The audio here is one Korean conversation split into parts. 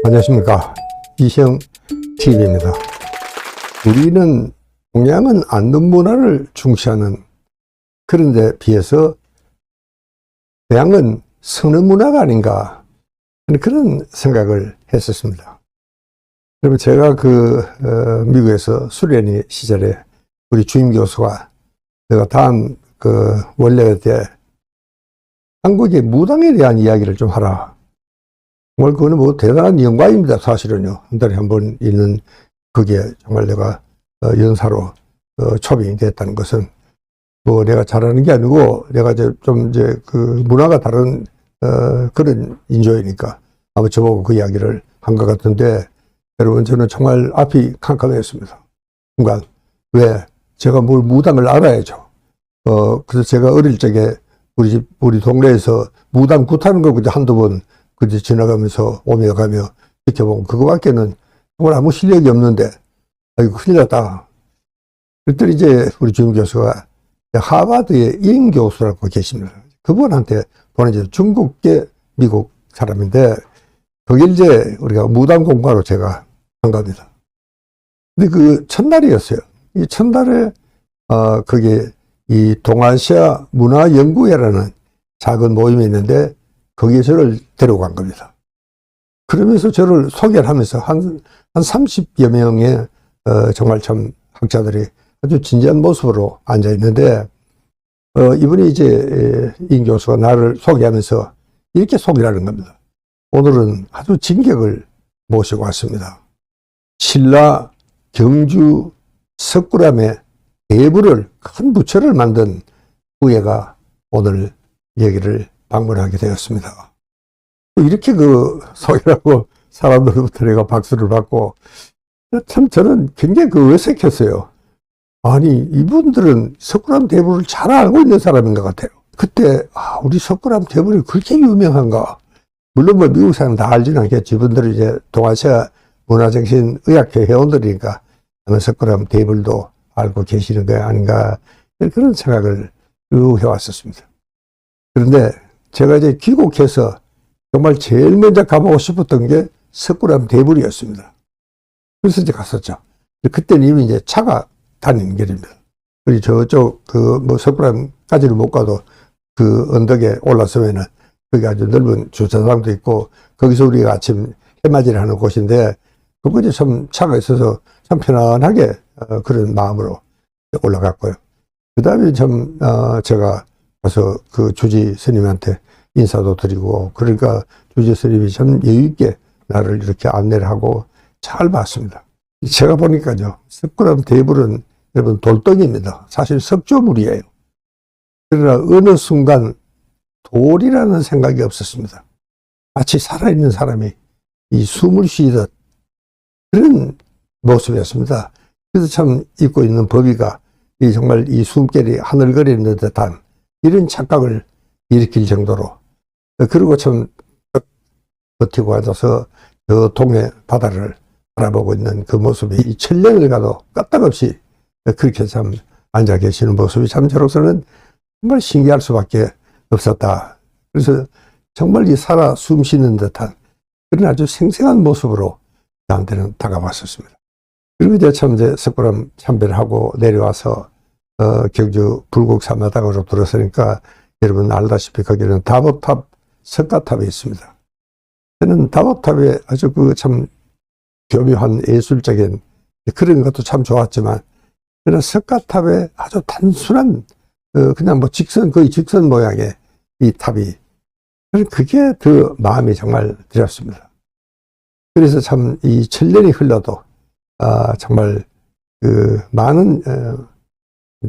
안녕하십니까. 이형TV입니다. 우리는 동양은 앉는 문화를 중시하는, 그런데 비해서 서양은 서는 문화가 아닌가 하는 그런 생각을 했었습니다. 그러면 제가 미국에서 수련회 시절에 우리 주임 교수가 내가 다음 원래에 대해 한국의 무당에 대한 이야기를 좀 하라. 정말 그거는 뭐 대단한 영광입니다. 사실은요. 한 달에 한 번 있는 그게 정말 내가 연사로 초빙이 됐다는 것은 뭐 내가 잘하는 게 아니고 내가 문화가 다른 그런 인조이니까 아마 저보고 그 이야기를 한 것 같은데, 여러분 저는 정말 앞이 캄캄했습니다. 순간 왜 제가 뭘 무당을 알아야죠. 그래서 제가 어릴 적에 우리 동네에서 무당 굿하는 거 그저 한두 번 그저 지나가면서 오며 가며 지켜보고 그거밖에는 정말 아무 실력이 없는데, 아이고 큰일 났다. 그랬더니 이제 우리 주임 교수가 하버드의 잉 교수라고 계십니다. 그분한테 보내줘. 중국계 미국 사람인데 거길 이제 우리가 무당 공부하러 제가 간 겁니다. 근데 그 첫날이었어요. 이 첫날에 거기에 이 동아시아 문화연구회라는 작은 모임이 있는데 거기에 저를 데려간 겁니다. 그러면서 저를 소개를 하면서 한 30여 명의 정말 참 학자들이 아주 진지한 모습으로 앉아 있는데, 이분이 이제 임 교수가 나를 소개하면서 이렇게 소개를 하는 겁니다. 오늘은 아주 진격을 모시고 왔습니다. 신라 경주 석굴암에 대부를 큰 부처를 만든 후예가 오늘 여기를 방문하게 되었습니다. 이렇게 소개를 하고 사람들부터 내가 박수를 받고, 참 저는 굉장히 어색했어요. 아니 이분들은 석굴암 대부를 잘 알고 있는 사람인 것 같아요. 그때 우리 석굴암 대부이 그렇게 유명한가. 물론 뭐 미국 사람 다 알지는 않겠지. 이분들은 이제 동아시아 문화정신 의학회 회원들이니까 아마 석굴암 대부도 알고 계시는 거 아닌가, 그런 생각을 쭉 해왔었습니다. 그런데 제가 이제 귀국해서 정말 제일 먼저 가보고 싶었던 게 석굴암 대불이었습니다. 그래서 이제 갔었죠. 그때는 이미 이제 차가 다니는 길입니다. 그리고 저쪽 석굴암까지는 못 가도 그 언덕에 올라서면은 거기 아주 넓은 주차장도 있고 거기서 우리가 아침 해맞이를 하는 곳인데, 그곳에 참 차가 있어서 참 편안하게 그런 마음으로 올라갔고요. 그 다음에 제가 가서 그 주지 스님한테 인사도 드리고, 그러니까 주지 스님이 참 여유있게 나를 이렇게 안내를 하고 잘 봤습니다. 제가 보니까요, 석굴암 대불은 여러분 돌덩이입니다. 사실 석조물이에요. 그러나 어느 순간 돌이라는 생각이 없었습니다. 마치 살아있는 사람이 이 숨을 쉬듯 그런 모습이었습니다. 그래서 참 입고 있는 법의가 정말 이 숨결이 하늘거리는 듯한 이런 착각을 일으킬 정도로, 그리고 참 버티고 앉아서 저 동해 바다를 바라보고 있는 그 모습이 이 천년을 가도 까딱없이 그렇게 참 앉아 계시는 모습이 참 저로서는 정말 신기할 수밖에 없었다. 그래서 정말 이 살아 숨 쉬는 듯한 그런 아주 생생한 모습으로 저한테는 다가왔었습니다. 그리고 이제 석굴암 참배를 하고 내려와서 경주 불국 삼마당으로 들어서니까 여러분 알다시피 거기는 다보탑 석가탑이 있습니다. 저는 다보탑에 아주 참 교묘한 예술적인 그런 것도 참 좋았지만, 그런 석가탑에 아주 단순한 그냥 거의 직선 모양의 이 탑이, 그게 더 마음이 정말 들었습니다. 그래서 참 이 천년이 흘러도 정말 많은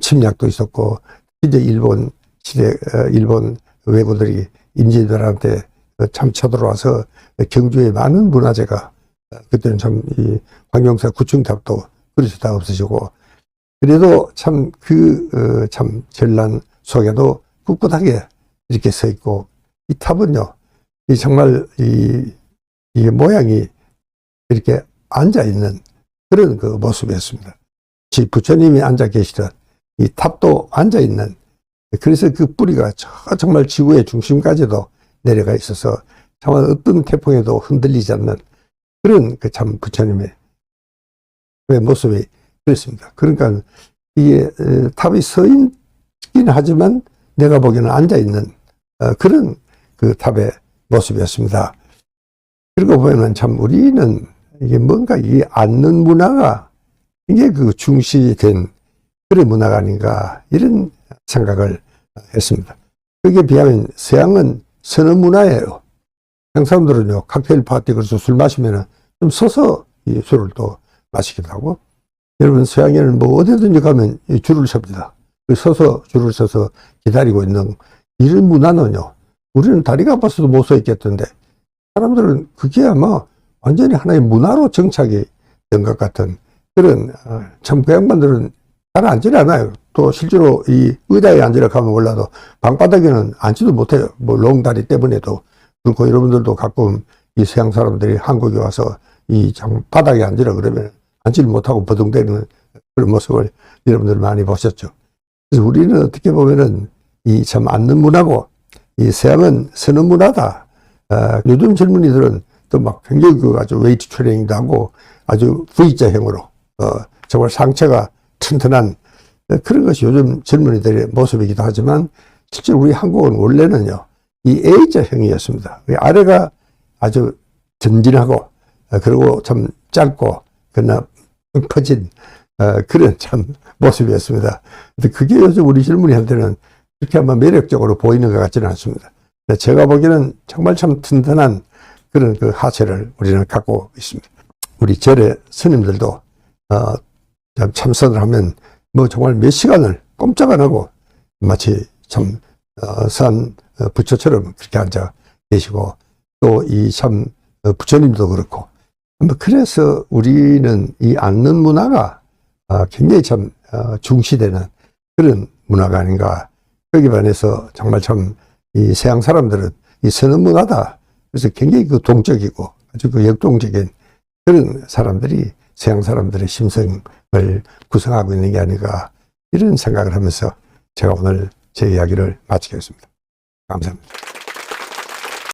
침략도 있었고, 이제 일본 시대 일본 왜구들이 임진왜란한테 참 쳐들어와서 경주에 많은 문화재가, 그때는 참 이 황경사 구층탑도 그릇이 다 없어지고, 그래도 참 전란 속에도 꿋꿋하게 이렇게 서 있고, 이 탑은요, 정말 이 모양이 이렇게 앉아 있는 그런 모습이었습니다. 부처님이 앉아 계시던 이 탑도 앉아 있는, 그래서 그 뿌리가 정말 지구의 중심까지도 내려가 있어서 정말 어떤 태풍에도 흔들리지 않는 그런 그 참 부처님의 모습이 그렇습니다. 그러니까 이게 탑이 서 있긴 하지만 내가 보기에는 앉아 있는 그런 그 탑의 모습이었습니다. 그리고 보면 참 우리는 이게 뭔가 이 앉는 문화가 굉장히 그 중시된 그런 문화가 아닌가 이런 생각을 했습니다. 거기에 비하면 서양은 서는 문화예요. 서양 사람들은요 칵테일 파티 그래서 술 마시면은 좀 서서 이 술을 또 마시기도 하고, 여러분 서양에는 뭐 어디든지 가면 줄을 섭니다. 서서 줄을 서서 기다리고 있는 이런 문화는요 우리는 다리가 아파서도 못 서 있겠던데 사람들은 그게 아마 완전히 하나의 문화로 정착이 된 것 같은 그런 참 그 양반들은 잘 앉질 않아요. 또 실제로 이 의자에 앉으려 가면 몰라도 방바닥에는 앉지도 못해요. 뭐 롱다리 때문에도. 그리고 여러분들도 가끔 이 서양 사람들이 한국에 와서 이 장 바닥에 앉으라 그러면 앉지를 못하고 버둥대는 그런 모습을 여러분들 많이 보셨죠. 그래서 우리는 어떻게 보면은 이 참 앉는 문화고 이 서양은 서는 문화다. 요즘 젊은이들은 또 막 굉장히 그 아주 웨이트 트레이닝도 하고 아주 V자형으로 정말 상체가 튼튼한 그런 것이 요즘 젊은이들의 모습이기도 하지만 실제 우리 한국은 원래는요 이 A자형이었습니다. 아래가 아주 전진하고 그리고 참 짧고 그러나 퍼진 그런 참 모습이었습니다. 근데 그게 요즘 우리 젊은이한테는 그렇게 아마 매력적으로 보이는 것 같지는 않습니다. 제가 보기에는 정말 참 튼튼한 그런 그 하체를 우리는 갖고 있습니다. 우리 절의 스님들도 참선을 하면 뭐 정말 몇 시간을 꼼짝 안 하고 마치 참 산 부처처럼 그렇게 앉아 계시고, 또 이 참 부처님도 그렇고, 그래서 우리는 이 앉는 문화가 굉장히 참 중시되는 그런 문화가 아닌가. 거기에 반해서 정말 참 이 서양 사람들은 이 서는 문화다. 그래서 굉장히 그 동적이고 아주 그 역동적인 그런 사람들이 서양 사람들의 심성을 구성하고 있는 게 아닌가 이런 생각을 하면서 제가 오늘 제 이야기를 마치겠습니다. 감사합니다.